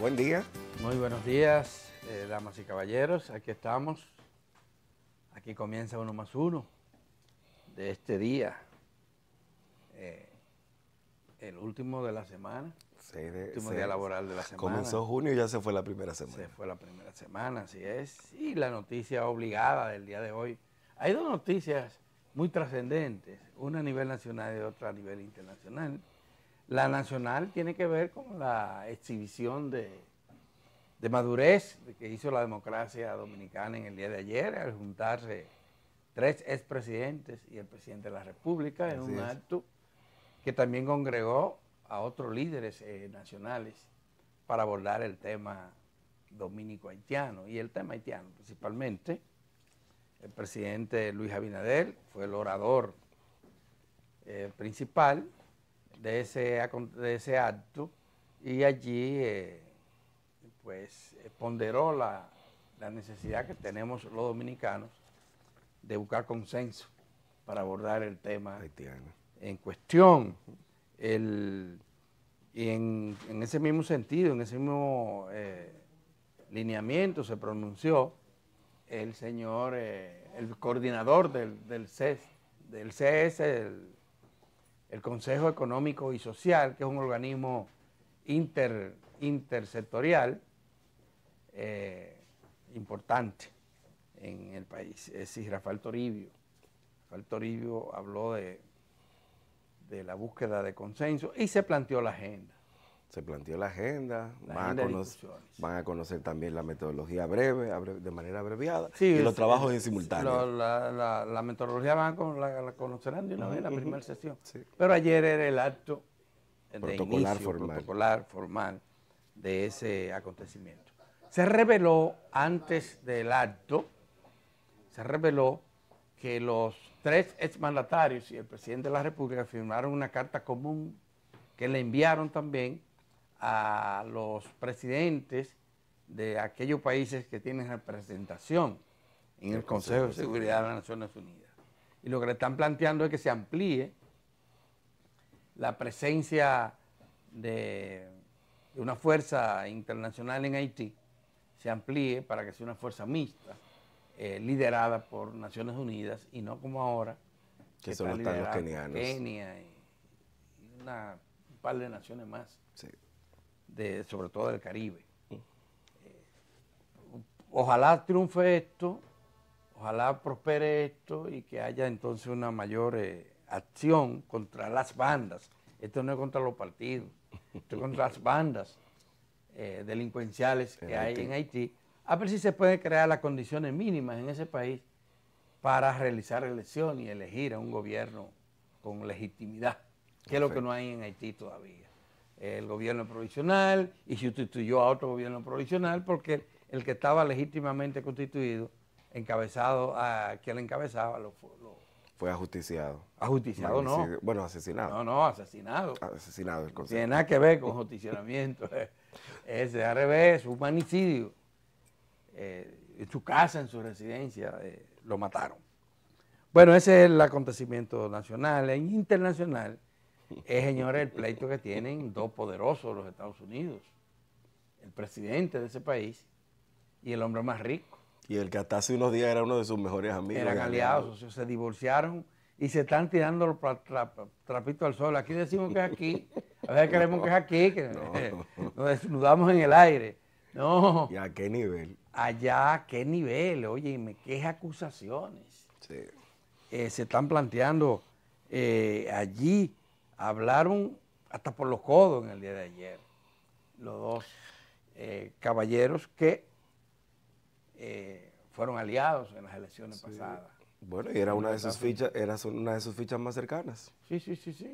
Buen día. Muy buenos días, damas y caballeros. Aquí estamos. Aquí comienza 1+1 de este día, el último de la semana, último día laboral de la semana. Comenzó junio y ya se fue la primera semana. Se fue la primera semana, así es. Y la noticia obligada del día de hoy. Hay dos noticias muy trascendentes, una a nivel nacional y otra a nivel internacional. La nacional tiene que ver con la exhibición de madurez que hizo la democracia dominicana en el día de ayer, al juntarse 3 expresidentes y el presidente de la República en un acto que también congregó a otros líderes nacionales para abordar el tema dominico-haitiano y el tema haitiano principalmente. El presidente Luis Abinader fue el orador principal de ese acto y allí pues ponderó la necesidad que tenemos los dominicanos de buscar consenso para abordar el tema haitiano en cuestión. Y en ese mismo sentido, en ese mismo lineamiento se pronunció el señor, el coordinador del CES, el Consejo Económico y Social, que es un organismo intersectorial importante en el país, es decir, Rafael Toribio. Rafael Toribio habló de la búsqueda de consenso y se planteó la agenda. Se planteó la agenda, van a conocer también la metodología breve, de manera abreviada, sí, y los trabajos en simultáneo. La metodología la conocerán de una vez en la primera sesión. Sí. Pero ayer era el acto protocolar formal de ese acontecimiento. Se reveló antes del acto, que los 3 exmandatarios y el presidente de la República firmaron una carta común que le enviaron también a los presidentes de aquellos países que tienen representación en el Consejo de Seguridad de las Naciones Unidas. Y lo que le están planteando es que se amplíe la presencia de una fuerza internacional en Haití, se amplíe para que sea una fuerza mixta, liderada por Naciones Unidas y no como ahora, que solo están los kenianos. Kenia y un par de naciones más, sí, sobre todo del Caribe. Ojalá triunfe esto, ojalá prospere esto y que haya entonces una mayor acción contra las bandas. Esto no es contra los partidos, esto es contra las bandas delincuenciales que hay en Haití, a ver si se pueden crear las condiciones mínimas en ese país para realizar elecciones y elegir a un gobierno con legitimidad, que es lo que no hay en Haití todavía. El gobierno provisional, y sustituyó a otro gobierno provisional porque el que estaba legítimamente constituido, quien lo encabezaba, fue ajusticiado. Ajusticiado no. Bueno, asesinado. No, asesinado. Asesinado el consejo. Tiene nada que ver con justiciamiento. Es al revés, humanicidio. En su casa, en su residencia, lo mataron. Bueno, ese es el acontecimiento nacional. En internacional, señores, el pleito que tienen dos poderosos, los Estados Unidos. El presidente de ese país y el hombre más rico. Y el que hasta hace unos días era uno de sus mejores amigos. Eran aliados, se divorciaron y se están tirando los trapitos al sol. Aquí decimos que es aquí, a veces queremos que es aquí, que nos desnudamos en el aire. No. ¿Y a qué nivel? Allá, ¿a qué nivel? Oye, qué acusaciones. Sí. Se están planteando allí, hablaron hasta por los codos en el día de ayer, los dos caballeros que fueron aliados en las elecciones pasadas. Bueno, y era una de sus fichas más cercanas. Sí.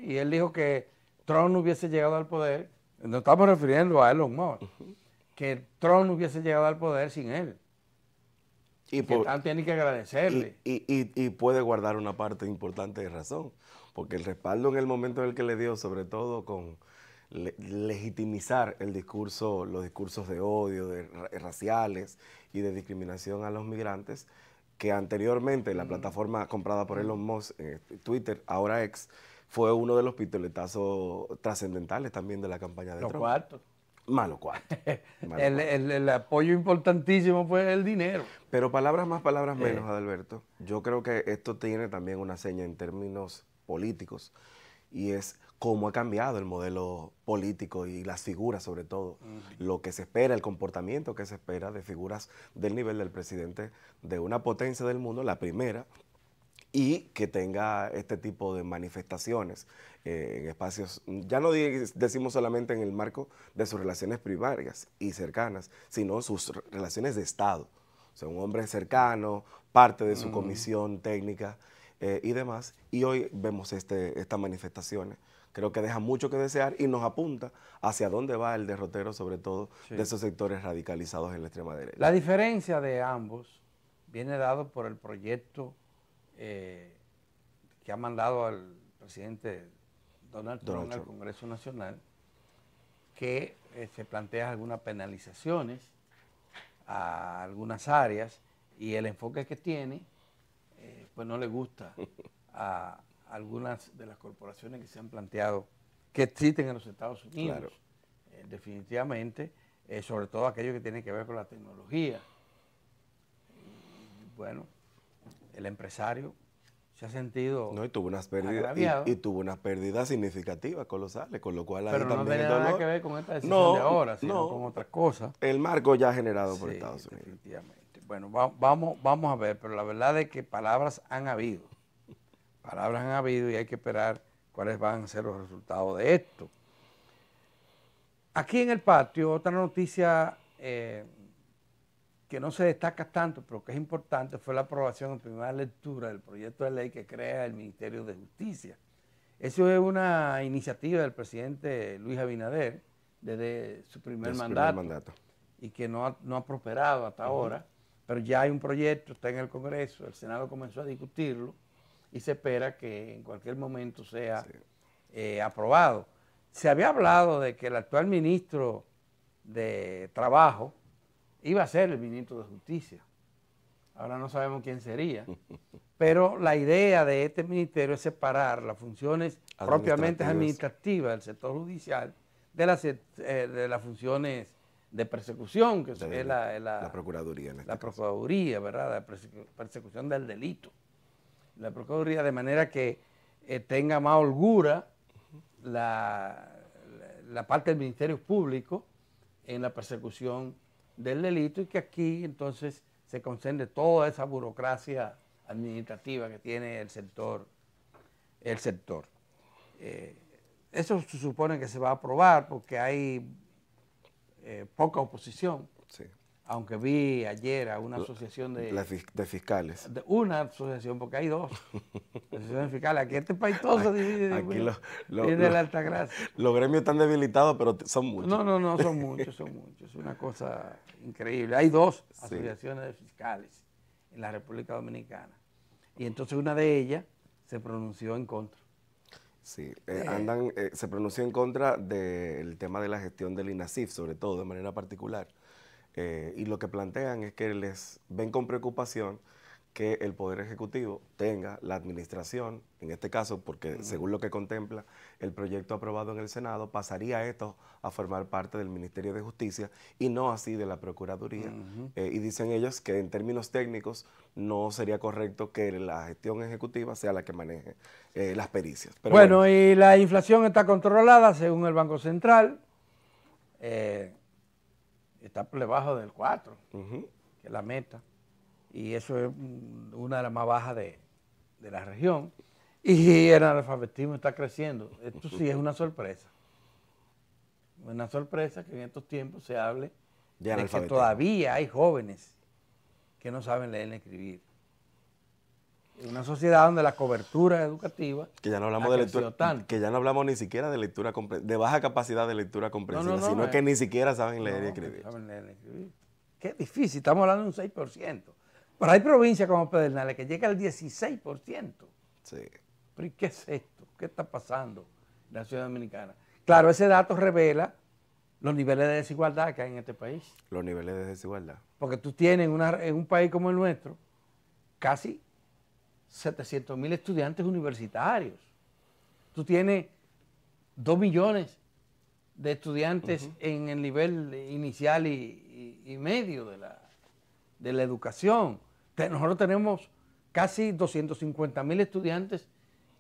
Y él dijo que Trump no hubiese llegado al poder, nos estamos refiriendo a Elon Musk, que Trump no hubiese llegado al poder sin él. Y Trump tiene que agradecerle. Y puede guardar una parte importante de razón, porque el respaldo en el momento en el que le dio, sobre todo con legitimizar los discursos de odio, raciales y de discriminación a los migrantes, que anteriormente la plataforma comprada por Elon Musk, Twitter, ahora X, fue uno de los pistoletazos trascendentales también de la campaña de Trump. Malo cuarto. El apoyo importantísimo fue el dinero. Pero palabras más, palabras menos, Adalberto. Yo creo que esto tiene también una seña en términos políticos y es cómo ha cambiado el modelo político y las figuras sobre todo. Lo que se espera, el comportamiento que se espera de figuras del nivel del presidente de una potencia del mundo, la primera, y que tenga este tipo de manifestaciones en espacios, ya no decimos solamente en el marco de sus relaciones primarias y cercanas, sino sus relaciones de Estado. O sea, un hombre cercano, parte de su comisión técnica y demás. Y hoy vemos estas manifestaciones. Creo que deja mucho que desear y nos apunta hacia dónde va el derrotero, sobre todo de esos sectores radicalizados en la extrema derecha. La diferencia de ambos viene dado por el proyecto que ha mandado al presidente Donald Trump al Congreso Nacional, que se plantea algunas penalizaciones a algunas áreas y el enfoque que tiene pues no le gusta a algunas de las corporaciones que se han planteado que existen en los Estados Unidos. Claro. Definitivamente, sobre todo aquello que tiene que ver con la tecnología. Y, bueno, el empresario se ha sentido no, y tuvo unas pérdidas y tuvo unas pérdidas significativas, colosales, con lo cual pero ahí no también tenía el dolor nada que ver con esta decisión de ahora, sino con otras cosas. El marco ya generado por Sí, Estados Unidos. Definitivamente. Bueno, vamos a ver, pero la verdad es que palabras han habido. Palabras han habido y hay que esperar cuáles van a ser los resultados de esto. Aquí en el patio, otra noticia que no se destaca tanto, pero que es importante, fue la aprobación en primera lectura del proyecto de ley que crea el Ministerio de Justicia. Eso es una iniciativa del presidente Luis Abinader desde su primer mandato y que no ha prosperado hasta ahora, pero ya hay un proyecto, está en el Congreso, el Senado comenzó a discutirlo y se espera que en cualquier momento sea aprobado. Se había hablado de que el actual ministro de Trabajo iba a ser el ministro de Justicia. Ahora no sabemos quién sería. Pero la idea de este ministerio es separar las funciones propiamente administrativas del sector judicial de las funciones de persecución, que es la Procuraduría. La Procuraduría, ¿verdad? La persecución del delito. La Procuraduría, de manera que tenga más holgura la parte del Ministerio Público en la persecución del delito y que aquí entonces se concentre toda esa burocracia administrativa que tiene el sector. Eso se supone que se va a aprobar porque hay poca oposición. Sí. Aunque vi ayer a una asociación de fiscales. Una asociación, porque hay dos asociaciones fiscales. Aquí este país todo se divide. Aquí de la alta gracia. Los gremios están debilitados, pero son muchos. No, son muchos. Es una cosa increíble. Hay dos asociaciones de fiscales en la República Dominicana. Y entonces una de ellas se pronunció en contra. Sí, se pronunció en contra del tema de la gestión del INASIF, sobre todo, de manera particular. Y lo que plantean es que les ven con preocupación que el Poder Ejecutivo tenga la administración, en este caso, porque según lo que contempla el proyecto aprobado en el Senado, pasaría esto a formar parte del Ministerio de Justicia y no así de la Procuraduría. Y dicen ellos que en términos técnicos no sería correcto que la gestión ejecutiva sea la que maneje las pericias. Pero bueno, y la inflación está controlada según el Banco Central. Está por debajo del 4, que es la meta. Y eso es una de las más bajas de la región. Y el analfabetismo está creciendo. Esto sí es una sorpresa. Una sorpresa que en estos tiempos se hable de que todavía hay jóvenes que no saben leer ni escribir. En una sociedad donde la cobertura educativa que ya no hablamos de lectura, que ya no hablamos ni siquiera de lectura de baja capacidad de lectura comprensiva, sino que ni siquiera saben leer y escribir. Saben leer y escribir. Qué difícil, estamos hablando de un 6%. Pero hay provincias como Pedernales que llega al 16%. Sí. ¿Pero y qué es esto? ¿Qué está pasando en la ciudad dominicana? Claro, ese dato revela los niveles de desigualdad que hay en este país. Los niveles de desigualdad. Porque tú tienes en un país como el nuestro casi 700,000 estudiantes universitarios. Tú tienes 2 millones de estudiantes en el nivel inicial y medio de la educación. Nosotros tenemos casi 250.000 estudiantes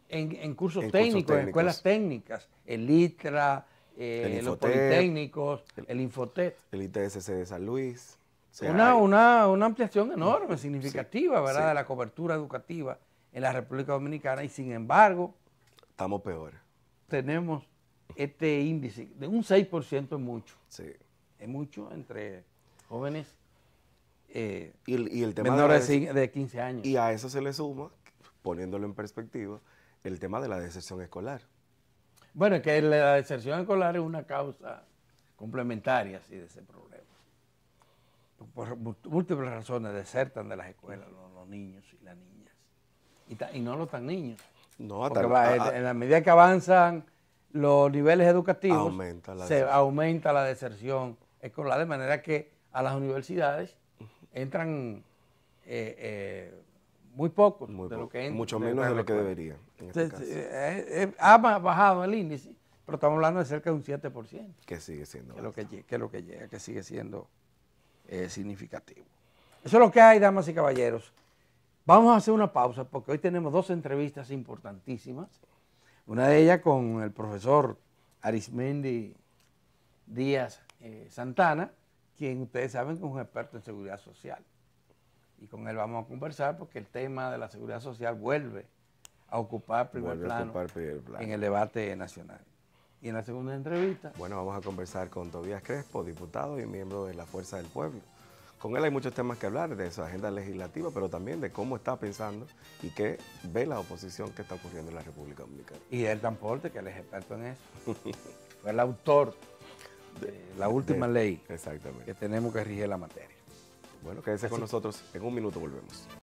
en cursos técnicos, en escuelas técnicas, el ITRA, los politécnicos, el Infotet. El ITSC de San Luis. O sea, una ampliación enorme, significativa, sí, ¿verdad? Sí. De la cobertura educativa en la República Dominicana, y sin embargo, estamos peores. Tenemos este índice de un 6%, es mucho. Sí. Es mucho entre jóvenes y el tema menores de 15 años. Y a eso se le suma, poniéndolo en perspectiva, el tema de la deserción escolar. Bueno, es que la deserción escolar es una causa complementaria sí, de ese problema. Por múltiples razones desertan de las escuelas los niños y las niñas. Y no los tan niños. No, porque en la medida que avanzan los niveles educativos, aumenta la deserción escolar, de manera que a las universidades entran muy pocos de lo que entran. Mucho menos de lo que debería. En este caso. Ha bajado el índice, pero estamos hablando de cerca de un 7%. Que sigue siendo. Que es lo que llega, que sigue siendo significativo. Eso es lo que hay, damas y caballeros. Vamos a hacer una pausa porque hoy tenemos dos entrevistas importantísimas. Una de ellas con el profesor Arismendi Díaz Santana, quien ustedes saben que es un experto en seguridad social. Y con él vamos a conversar porque el tema de la seguridad social vuelve a ocupar primer plano en el debate nacional. Y en la segunda entrevista... Bueno, vamos a conversar con Tobías Crespo, diputado y miembro de la Fuerza del Pueblo. Con él hay muchos temas que hablar, de su agenda legislativa, pero también de cómo está pensando y qué ve la oposición que está ocurriendo en la República Dominicana. Y del transporte, que él es experto en eso. Fue el autor de la última ley exactamente que tenemos que regir la materia. Bueno, quédese con nosotros. En un minuto volvemos.